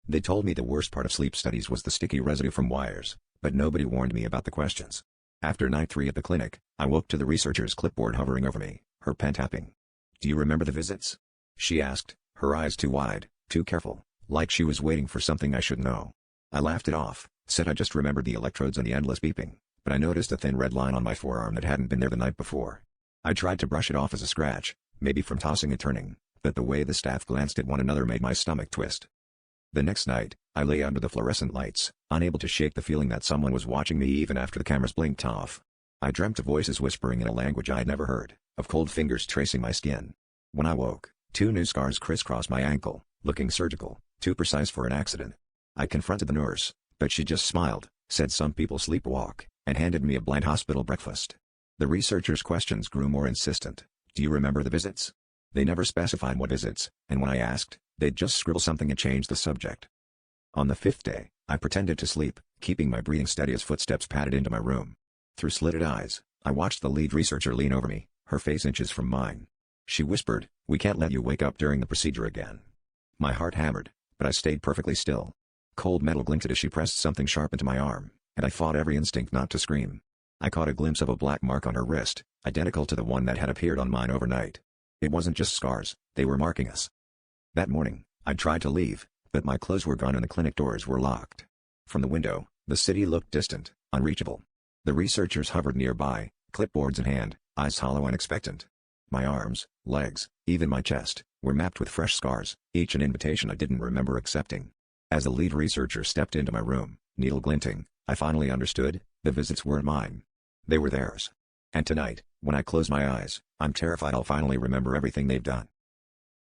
They told me the worst part of sleep studies was the sticky residue from wires, but nobody warned me about the questions. After night 3 at the clinic, I woke to the researcher's clipboard hovering over me, her pen tapping. "Do you remember the visits?" she asked, her eyes too wide, too careful, like she was waiting for something I should know. I laughed it off, said I just remembered the electrodes and the endless beeping, but I noticed a thin red line on my forearm that hadn't been there the night before. I tried to brush it off as a scratch, maybe from tossing and turning, but the way the staff glanced at one another made my stomach twist. The next night, I lay under the fluorescent lights, unable to shake the feeling that someone was watching me even after the cameras blinked off. I dreamt of voices whispering in a language I'd never heard, of cold fingers tracing my skin. When I woke, 2 new scars crisscrossed my ankle, looking surgical, too precise for an accident. I confronted the nurse, but she just smiled, said some people sleepwalk, and handed me a bland hospital breakfast. The researchers' questions grew more insistent. "Do you remember the visits?" They never specified what visits, and when I asked, they'd just scribble something and change the subject. On the 5th day, I pretended to sleep, keeping my breathing steady as footsteps padded into my room. Through slitted eyes, I watched the lead researcher lean over me, her face inches from mine. She whispered, "We can't let you wake up during the procedure again." My heart hammered, but I stayed perfectly still. Cold metal glinted as she pressed something sharp into my arm, and I fought every instinct not to scream. I caught a glimpse of a black mark on her wrist, identical to the one that had appeared on mine overnight. It wasn't just scars, they were marking us. That morning, I tried to leave, but my clothes were gone and the clinic doors were locked. From the window, the city looked distant, unreachable. The researchers hovered nearby, clipboards in hand, eyes hollow and expectant. My arms, legs, even my chest, were mapped with fresh scars, each an invitation I didn't remember accepting. As the lead researcher stepped into my room, needle glinting, I finally understood, the visits weren't mine. They were theirs. And tonight, when I close my eyes, I'm terrified I'll finally remember everything they've done.